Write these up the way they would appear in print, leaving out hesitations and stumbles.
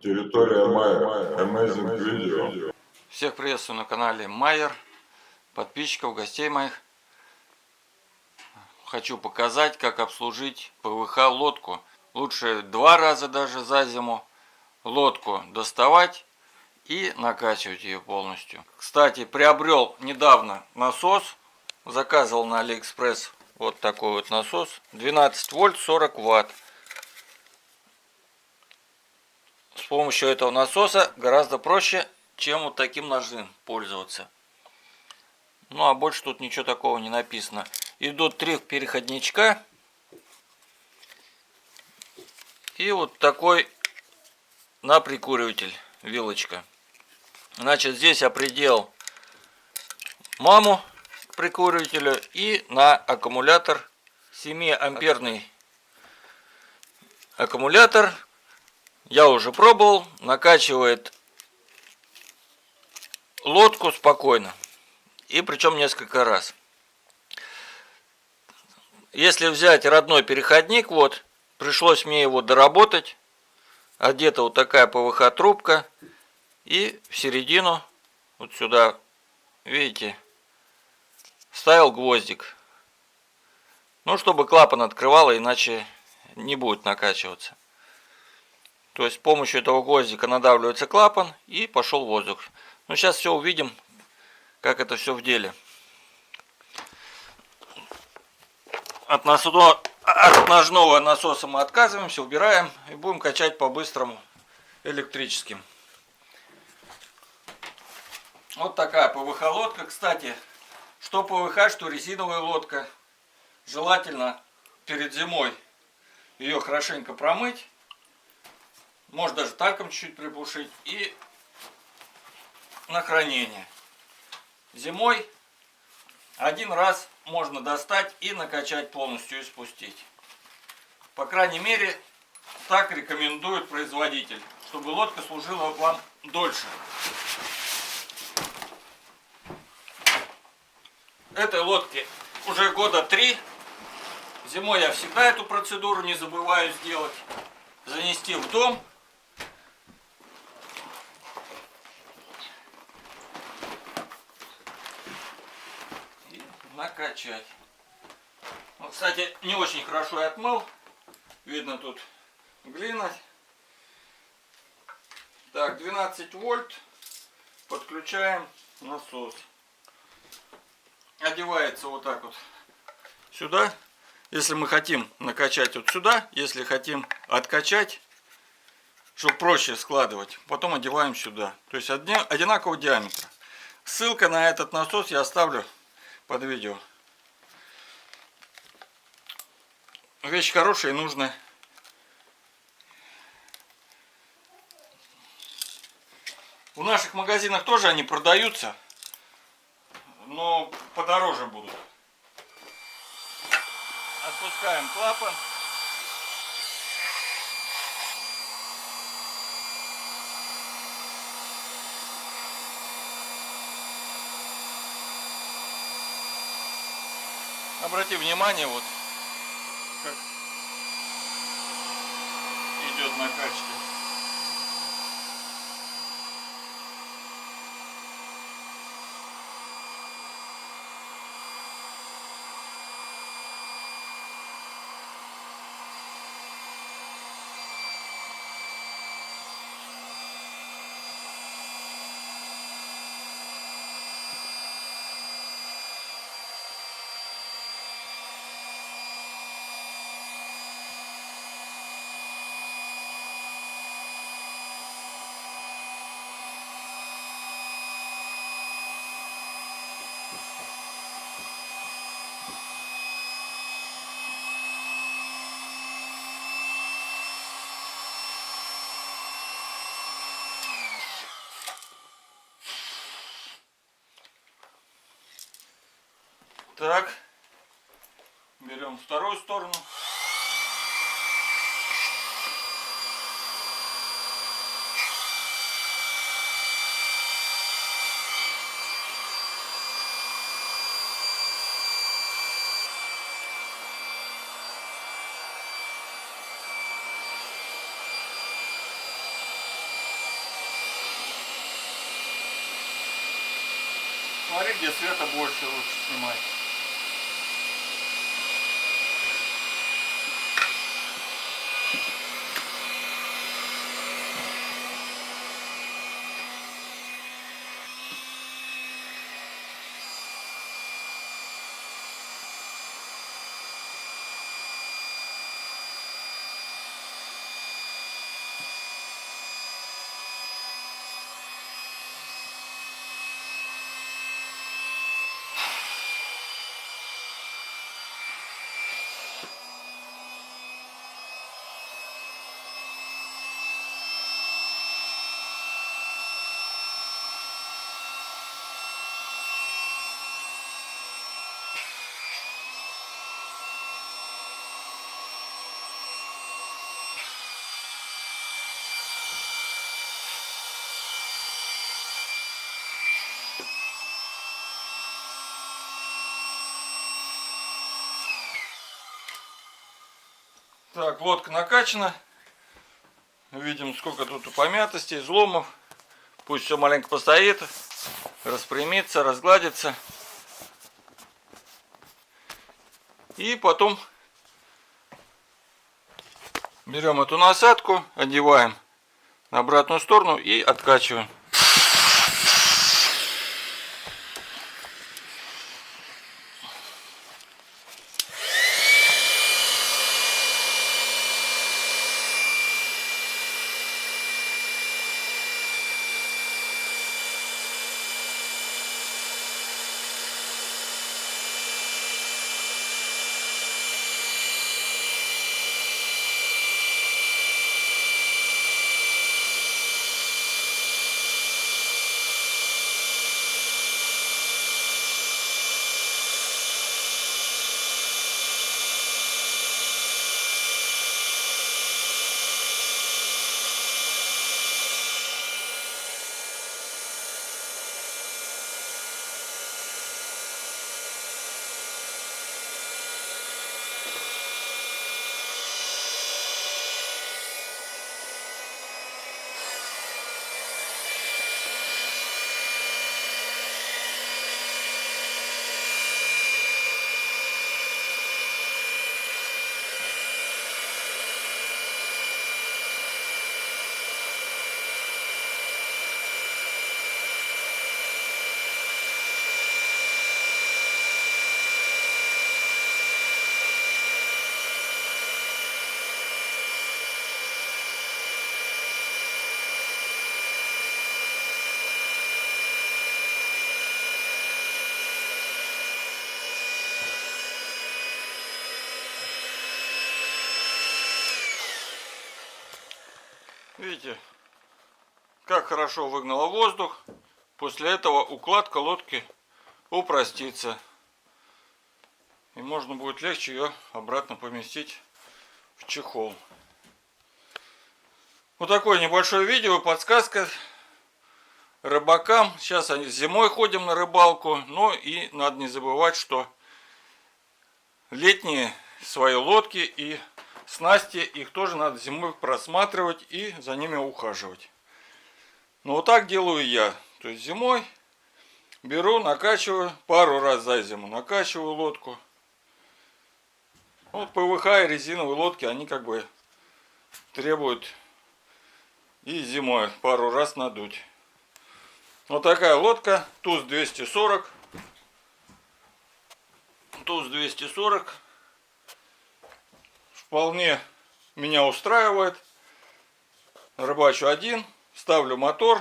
Территория Майер. Amazing Video. Всех приветствую на канале Майер, подписчиков, гостей моих. Хочу показать, как обслужить ПВХ лодку. Лучше 2 раза даже за зиму лодку доставать и накачивать ее полностью. Кстати, приобрел недавно насос, заказывал на Алиэкспресс вот такой вот насос, 12 вольт 40 ватт. С помощью этого насоса гораздо проще, чем вот таким ножным пользоваться. Ну а больше тут ничего такого не написано. Идут 3 переходничка и вот такой на прикуриватель вилочка. Значит, здесь я приделал маму к прикуривателю и на аккумулятор 7-амперный аккумулятор. Я уже пробовал, накачивает лодку спокойно. И причем несколько раз. Если взять родной переходник, вот, пришлось мне его доработать. Одета вот такая ПВХ трубка. И в середину, вот сюда, видите, вставил гвоздик. Ну, чтобы клапан открывало, иначе не будет накачиваться. То есть с помощью этого гвоздика надавливается клапан и пошел воздух. Ну, сейчас все увидим, как это все в деле. От ножного насоса мы отказываемся, убираем и будем качать по-быстрому электрическим. Вот такая ПВХ лодка. Кстати, что ПВХ, что резиновая лодка. Желательно перед зимой ее хорошенько промыть. Может даже тальком чуть-чуть припушить. И на хранение. Зимой один раз можно достать и накачать полностью и спустить. По крайней мере, так рекомендует производитель, чтобы лодка служила вам дольше. Этой лодке уже года 3. Зимой я всегда эту процедуру не забываю сделать. Занести в дом. И накачать. Вот, кстати, не очень хорошо я отмыл. Видно тут глина. Так, 12 вольт. Подключаем насос. Одевается вот так вот сюда. Если мы хотим накачать вот сюда, если хотим откачать, чтобы проще складывать, потом одеваем сюда. То есть одинакового диаметра. Ссылка на этот насос я оставлю под видео. Вещь хорошая и нужная. В наших магазинах тоже они продаются, но подороже будут. Отпускаем клапан. Обрати внимание, вот как идет накачка. Так, берем вторую сторону. Смотри, где света больше, лучше снимать. Так, лодка накачана. Видим, сколько тут помятостей, изломов. Пусть все маленько постоит, распрямится, разгладится. И потом берем эту насадку, одеваем на обратную сторону и откачиваем. Видите, как хорошо выгнало воздух. После этого укладка лодки упростится. И можно будет легче ее обратно поместить в чехол. Вот такое небольшое видео, подсказка рыбакам. Сейчас они зимой ходим на рыбалку, но и надо не забывать, что летние свои лодки и снасти, их тоже надо зимой просматривать и за ними ухаживать. Но вот так делаю я. То есть зимой беру, накачиваю, пару раз за зиму накачиваю лодку. Вот ПВХ и резиновые лодки, они как бы требуют и зимой пару раз надуть. Вот такая лодка, ТУЗ 240. ТУЗ 240. Вполне меня устраивает. Рыбачу один, ставлю мотор.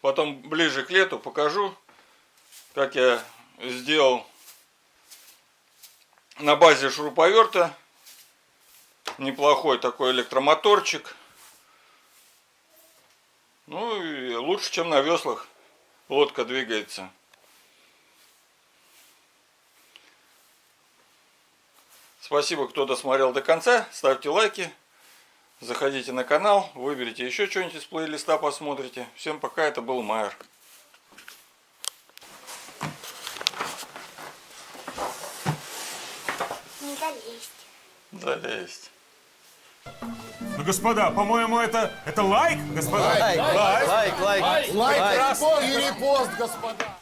Потом ближе к лету покажу, как я сделал на базе шуруповерта. Неплохой такой электромоторчик. Ну и лучше, чем на веслах лодка двигается. Спасибо, кто досмотрел до конца. Ставьте лайки. Заходите на канал. Выберите еще что-нибудь из плейлиста, посмотрите. Всем пока. Это был Майер. Не залезть. Залезть. Ну, господа, по-моему, это лайк, господа? Лайк, Лайк. лайк, лайк, лайк. Лайк, репост, господа!